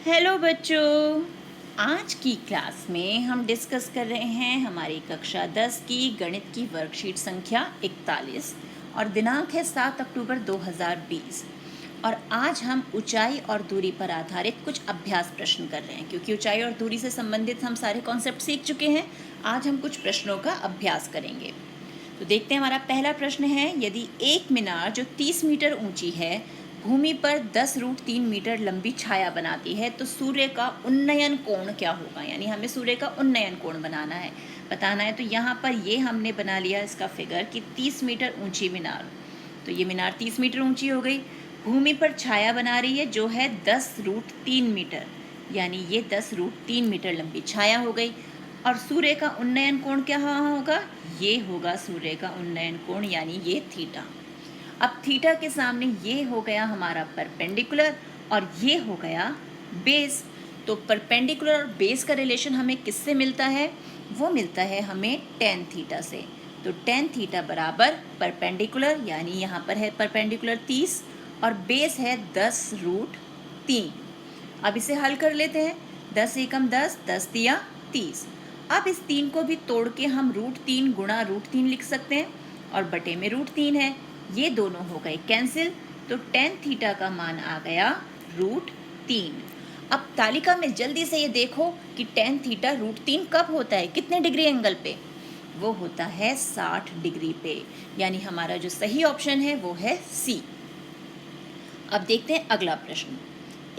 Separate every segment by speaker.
Speaker 1: Hello बच्चों, आज की क्लास में हम डिस्कस कर रहे हैं हमारी कक्षा 10 की गणित की वर्कशीट संख्या 41 और दिनांक है 7 अक्टूबर 2020। और आज हम ऊंचाई और दूरी पर आधारित कुछ अभ्यास प्रश्न कर रहे हैं, क्योंकि ऊंचाई और दूरी से संबंधित हम सारे कॉन्सेप्ट सीख चुके हैं। आज हम कुछ प्रश्नों का अभ्यास करेंगे। तो देखते हैं, हमारा पहला प्रश्न है, यदि एक मीनार जो 30 मीटर ऊंची है भूमि पर 10√3 मीटर लंबी छाया बनाती है तो सूर्य का उन्नयन कोण क्या होगा। यानी हमें सूर्य का उन्नयन कोण बनाना है, बताना है। तो यहाँ पर ये हमने बना लिया इसका फिगर कि 30 मीटर ऊंची मीनार, तो ये मीनार 30 मीटर ऊंची हो गई। भूमि पर छाया बना रही है जो है 10√3 मीटर, यानी ये 10√3 मीटर लंबी छाया हो गई। और सूर्य का उन्नयन कोण क्या होगा, ये होगा सूर्य का उन्नयन कोण, यानी ये थीटा। अब थीटा के सामने ये हो गया हमारा परपेंडिकुलर और ये हो गया बेस। तो परपेंडिकुलर और बेस का रिलेशन हमें किससे मिलता है, वो मिलता है हमें टेन थीटा से। तो टेन थीटा बराबर परपेंडिकुलर, यानी यहाँ पर है परपेंडिकुलर 30 और बेस है 10√3। अब इसे हल कर लेते हैं। 10 एकम 10, 10 तिया 30। अब इस 3 को भी तोड़ के हम √3 गुणा √3 लिख सकते हैं और बटे में √3 है, ये दोनों हो गए कैंसिल। तो टेन थीटा का मान आ गया √3। अब तालिका में जल्दी से ये देखो कि टेन थीटा √3 कब होता है, कितने डिग्री एंगल पे, वो होता है 60 डिग्री पे। यानी हमारा जो सही ऑप्शन है वो है सी। अब देखते हैं अगला प्रश्न।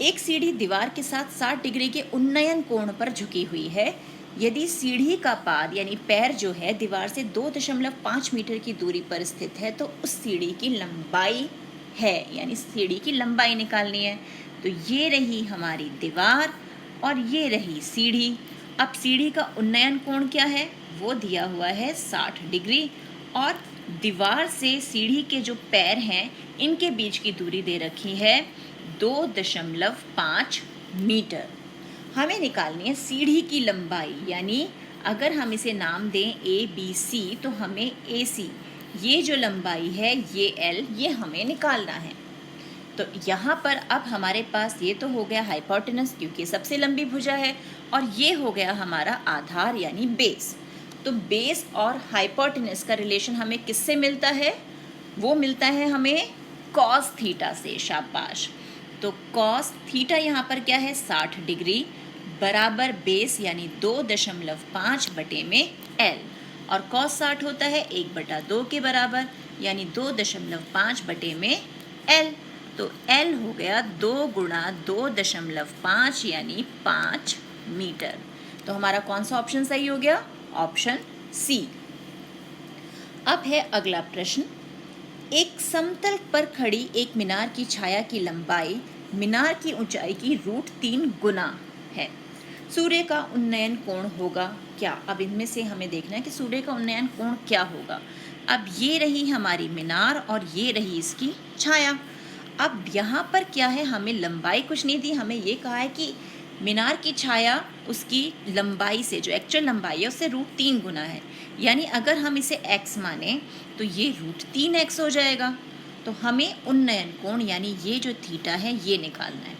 Speaker 1: एक सीढ़ी दीवार के साथ 60 डिग्री के उन्नयन कोण पर झुकी हुई है। यदि सीढ़ी का पाद यानी पैर जो है दीवार से 2.5 मीटर की दूरी पर स्थित है तो उस सीढ़ी की लंबाई है, यानी सीढ़ी की लंबाई निकालनी है। तो ये रही हमारी दीवार और ये रही सीढ़ी। अब सीढ़ी का उन्नयन कोण क्या है, वो दिया हुआ है 60 डिग्री और दीवार से सीढ़ी के जो पैर हैं इनके बीच की दूरी दे रखी है 2.5 मीटर। हमें निकालनी है सीढ़ी की लंबाई, यानी अगर हम इसे नाम दें ABC तो हमें AC, ये जो लंबाई है ये L, ये हमें निकालना है। तो यहाँ पर अब हमारे पास ये तो हो गया हाइपोटेनस, क्योंकि सबसे लंबी भुजा है, और ये हो गया हमारा आधार यानी बेस। तो बेस और हाइपोटेनस का रिलेशन हमें किससे मिलता है, वो मिलता है हमें कॉस थीटा से। शाबाश। तो कॉस थीटा यहाँ पर क्या है 60 डिग्री बराबर बेस यानी 2.5 बटे में L, और कॉस 60 होता है 1/2 के बराबर, यानी 2.5 बटे में L। तो L हो गया 2 गुणा 2.5 यानी 5 मीटर। तो हमारा कौन सा ऑप्शन सही हो गया, ऑप्शन सी। अब है अगला प्रश्न। एक समतल पर खड़ी एक मीनार की छाया की लंबाई मीनार की ऊंचाई की √3 गुना है। सूर्य का उन्नयन कोण होगा क्या। अब इनमें से हमें देखना है कि सूर्य का उन्नयन कोण क्या होगा। अब ये रही हमारी मीनार और ये रही इसकी छाया। अब यहाँ पर क्या है, हमें लंबाई कुछ नहीं दी, हमें ये कहा है कि मीनार की छाया उसकी लंबाई से, जो एक्चुअल लंबाई है उससे √3 गुना है। यानी अगर हम इसे x माने तो ये √3x हो जाएगा। तो हमें उन्नयन कोण यानी ये जो थीटा है ये निकालना है।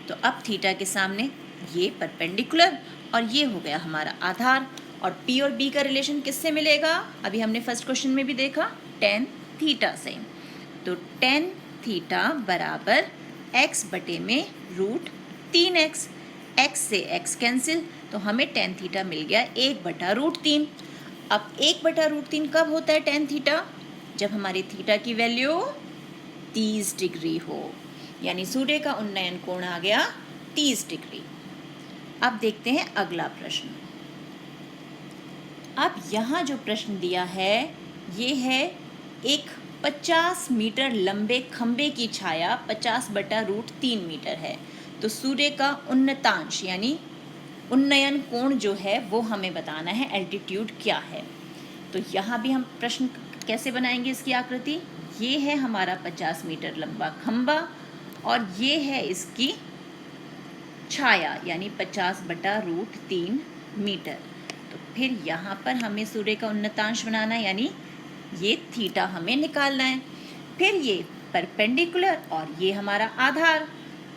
Speaker 1: तो अब थीटा के सामने ये परपेंडिकुलर और ये हो गया हमारा आधार, और P और B का रिलेशन किससे मिलेगा, अभी हमने फर्स्ट क्वेश्चन में भी देखा, टेन थीटा से। तो टेन थीटा बराबर x बटे में √3x, x से x कैंसिल, तो हमें टेन थीटा मिल गया 1/√3। अब 1/√3 कब होता है टेन थीटा, जब हमारी थीटा की वैल्यू 30 डिग्री हो, यानी सूर्य का उन्नयन कोण आ गया 30 डिग्री। अब देखते हैं अगला प्रश्न। अब यहाँ जो प्रश्न दिया है ये है एक 50 मीटर लंबे खंबे की छाया 50/√3 मीटर है। तो सूर्य का उन्नतांश यानी उन्नयन कोण जो है वो हमें बताना है, एल्टीट्यूड क्या है। तो यहाँ भी हम प्रश्न कैसे बनाएंगे, इसकी आकृति ये है हमारा 50 मीटर लंबा खंबा और ये है इसकी छाया यानी 50/√3 मीटर। तो फिर यहाँ पर हमें सूर्य का उन्नतांश बनाना है, यानी ये थीटा हमें निकालना है। फिर ये परपेंडिकुलर और ये हमारा आधार,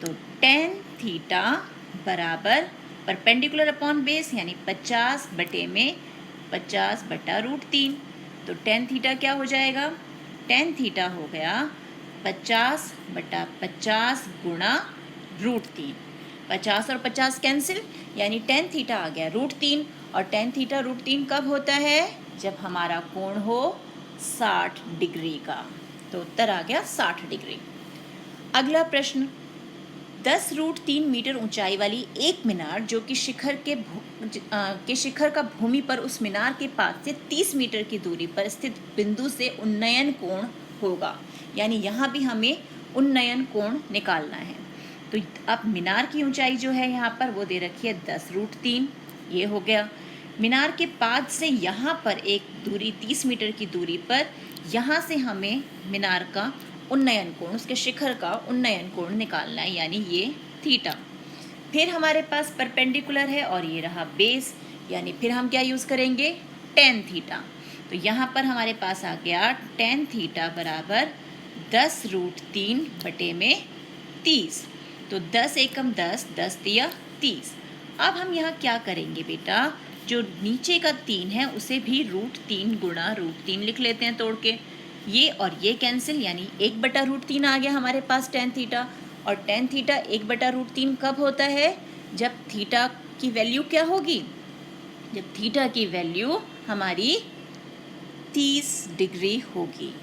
Speaker 1: तो टेन थीटा बराबर परपेंडिकुलर अपॉन बेस यानी 50 बटे में 50 बटा √3। तो टेन थीटा क्या हो जाएगा? टेन थीटा हो गया 50 बटा 50 गुणा √3। 50 और 50 कैंसिल, यानी टेन थीटा आ गया √3। और टेन थीटा √3 कब होता है? जब हमारा कोण हो 60 डिग्री का। तो उत्तर आ गया 60 डिग्री। अगला प्रश्न, 10√3 मीटर ऊंचाई वाली एक मीनार जो कि शिखर का भूमि पर उस मीनार के पास से 30 मीटर की दूरी पर स्थित बिंदु से उन्नयन कोण होगा। यानी यहाँ भी हमें उन्नयन कोण निकालना है। तो अब मीनार की ऊंचाई जो है यहाँ पर वो दे रखी है 10√3, ये हो गया। मीनार के पाद से यहाँ पर एक दूरी 30 मीटर की दूरी पर यहाँ से हमें मीनार का उन्नयन कोण, उसके शिखर का उन्नयन कोण निकालना है, यानी ये थीटा। फिर हमारे पास परपेंडिकुलर है और ये रहा बेस, यानी फिर हम क्या यूज़ करेंगे? Tan theta. तो यहाँ पर हमारे पास आ गया टेन थीटा बराबर 10√3 बटे में 30। तो 10 एकम 10, 10 दिया 30। अब हम यहाँ क्या करेंगे बेटा? जो नीचे का 3 है उसे भी √3 गुणा √3 लिख लेते हैं तोड़ के। ये और ये कैंसिल, यानी 1 बटा √3 आ गया हमारे पास टेन थीटा। और टेन थीटा 1 बटा √3 कब होता है? जब थीटा की वैल्यू क्या होगी? जब थीटा की वैल्यू हमारी 30 डिग्री होगी।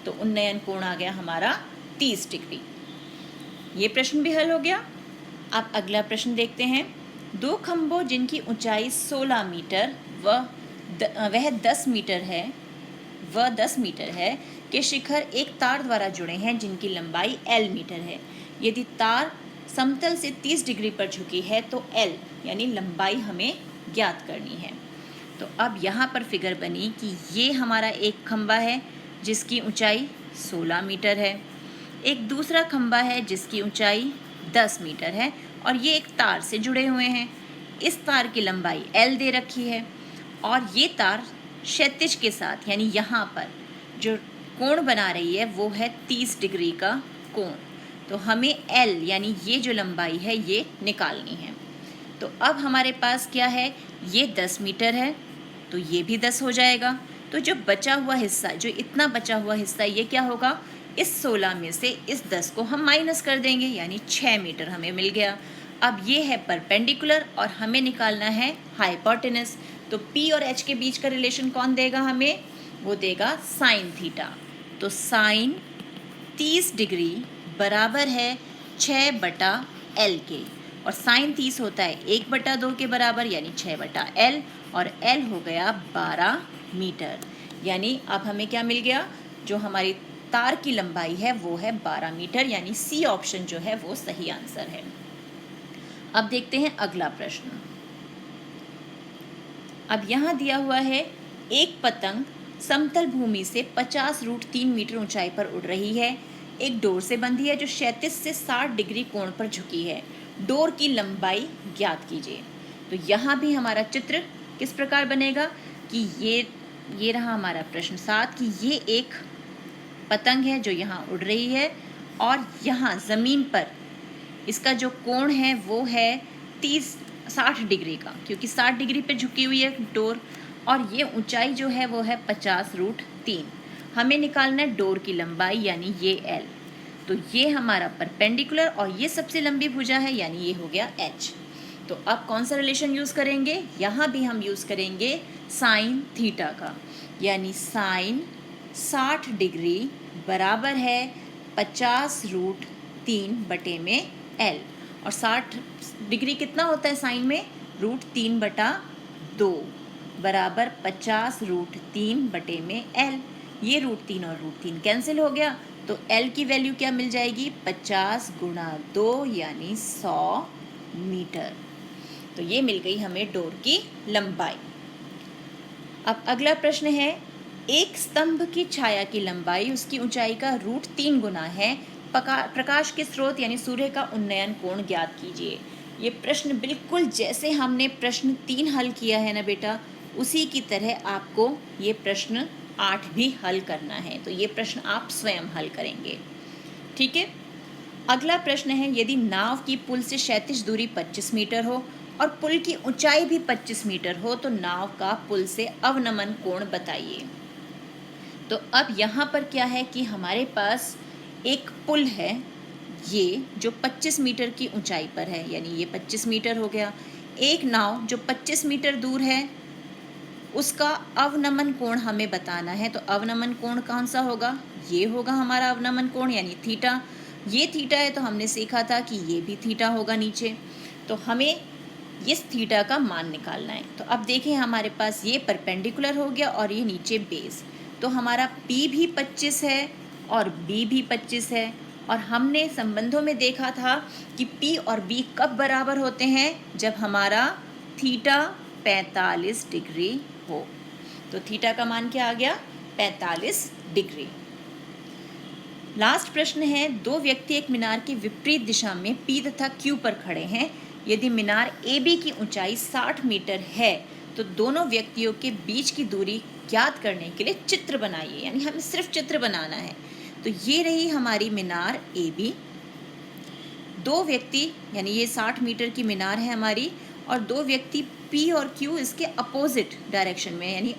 Speaker 1: तो उन्नयन कोण आ गया हमारा 30 डिग्री। ये प्रश्न भी हल हो गया। अब अगला प्रश्न देखते हैं। दो खंभों जिनकी ऊंचाई 16 मीटर वह 10 मीटर है के शिखर एक तार द्वारा जुड़े हैं जिनकी लंबाई L मीटर है। यदि तार समतल से 30 डिग्री पर झुकी है तो L यानी लंबाई हमें ज्ञात करनी है। तो अब यहाँ पर फिगर बनी कि ये हमारा एक खंभा है जिसकी ऊंचाई 16 मीटर है, एक दूसरा खंभा है जिसकी ऊंचाई 10 मीटर है और ये एक तार से जुड़े हुए हैं। इस तार की लंबाई L दे रखी है और ये तार क्षैतिज के साथ यानी यहाँ पर जो कोण बना रही है वो है 30 डिग्री का कोण। तो हमें L यानी ये जो लंबाई है ये निकालनी है। तो अब हमारे पास क्या है? ये 10 मीटर है तो ये भी 10 हो जाएगा। तो जो बचा हुआ हिस्सा, जो इतना बचा हुआ हिस्सा, ये क्या होगा? इस 16 में से इस 10 को हम माइनस कर देंगे, यानी 6 मीटर हमें मिल गया। अब ये है परपेंडिकुलर और हमें निकालना है हाइपोटेनस। तो P और H के बीच का रिलेशन कौन देगा हमें? वो देगा साइन थीटा। तो साइन 30 डिग्री बराबर है 6 बटा L के, और साइन 30 होता है 1 बटा 2 के बराबर, यानी 6 बटा L, और L हो गया 12 मीटर। यानी अब हमें क्या मिल गया? जो हमारी तार की लंबाई है वो है 12 मीटर, यानी सी ऑप्शन जो है वो सही आंसर है। अब देखते हैं अगला प्रश्न। अब यहाँ दिया हुआ है एक पतंग समतल भूमि से 50√3 मीटर ऊंचाई पर उड़ रही है। एक डोर से बंधी है जो क्षैतिज से 60 डिग्री कोण पर झुकी है। डोर की लंबाई ज्ञात कीजिए। तो यहाँ भी हमारा चित्र किस प्रकार बनेगा कि ये रहा हमारा प्रश्न 7 कि ये एक पतंग है जो यहाँ उड़ रही है और यहाँ ज़मीन पर इसका जो कोण है वो है 60 डिग्री का, क्योंकि 60 डिग्री पे झुकी हुई है डोर, और ये ऊंचाई जो है वो है 50√3। हमें निकालना है डोर की लंबाई, यानी ये L। तो ये हमारा परपेंडिकुलर और ये सबसे लंबी भुजा है, यानी ये हो गया H। तो अब कौन सा रिलेशन यूज़ करेंगे? यहाँ भी हम यूज़ करेंगे साइन थीटा का, यानी साइन 60 डिग्री बराबर है 50√3 बटे में L। और 60 डिग्री कितना होता है साइन में? √3 बटा 2 बराबर 50√3 बटे में L। ये √3 और √3 कैंसिल हो गया, तो L की वैल्यू क्या मिल जाएगी? 50 गुणा 2 यानी 100 मीटर। तो ये मिल गई हमें डोर की लंबाई। अब अगला प्रश्न है, एक स्तंभ की छाया की लंबाई उसकी ऊंचाई का √3 गुना है। प्रकाश के स्रोत यानी सूर्य का उन्नयन कोण ज्ञात कीजिए। ये प्रश्न बिल्कुल जैसे हमने प्रश्न 3 हल किया है ना बेटा, उसी की तरह आपको ये प्रश्न 8 भी हल करना है। तो ये प्रश्न आप स्वयं हल करेंगे, ठीक है। अगला प्रश्न है, यदि नाव की पुल से क्षैतिज दूरी 25 मीटर हो और पुल की ऊंचाई भी 25 मीटर हो तो नाव का पुल से अवनमन कोण बताइए। तो अब यहाँ पर क्या है कि हमारे पास एक पुल है, ये जो 25 मीटर की ऊंचाई पर है, यानी ये 25 मीटर हो गया। एक नाव जो 25 मीटर दूर है उसका अवनमन कोण हमें बताना है। तो अवनमन कोण कौन सा होगा? ये होगा हमारा अवनमन कोण, यानी थीटा। ये थीटा है तो हमने सीखा था कि ये भी थीटा होगा नीचे। तो हमें इस थीटा का मान निकालना है। तो अब देखें, हमारे पास ये परपेंडिकुलर हो गया और ये नीचे बेस। तो हमारा P भी 25 है और B भी 25 है। और हमने संबंधों में देखा था कि P और B कब बराबर होते हैं? जब हमारा थीटा 45 डिग्री हो। तो थीटा का मान क्या आ गया? 45 डिग्री। लास्ट प्रश्न है, दो व्यक्ति एक मीनार की विपरीत दिशा में P तथा Q पर खड़े हैं। यदि मीनार AB की ऊंचाई 60 मीटर है तो दोनों व्यक्तियों के बीच की दूरी ज्ञात करने के लिए चित्र बनाइए, यानी हमें सिर्फ चित्र बनाना है। तो ये रही हमारी मीनार AB। दो व्यक्ति, यानी ये 60 मीटर की मीनार है हमारी, और दो व्यक्ति P और Q इसके अपोजिट डायरेक्शन में, यानी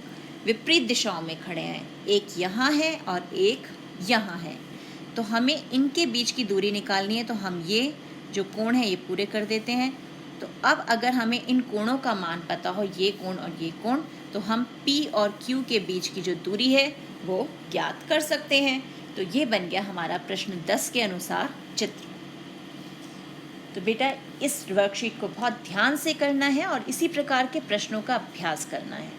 Speaker 1: विपरीत दिशाओं में खड़े हैं। एक यहाँ है और एक यहाँ है। तो हमें इनके बीच की दूरी निकालनी है। तो हम ये जो कोण है ये पूरे कर देते हैं। तो अब अगर हमें इन कोणों का मान पता हो, ये कोण और ये कोण, तो हम P और Q के बीच की जो दूरी है वो ज्ञात कर सकते हैं। तो ये बन गया हमारा प्रश्न 10 के अनुसार चित्र। तो बेटा इस वर्कशीट को बहुत ध्यान से करना है और इसी प्रकार के प्रश्नों का अभ्यास करना है।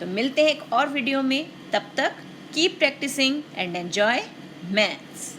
Speaker 1: तो मिलते हैं एक और वीडियो में, तब तक keep practising and enjoy maths.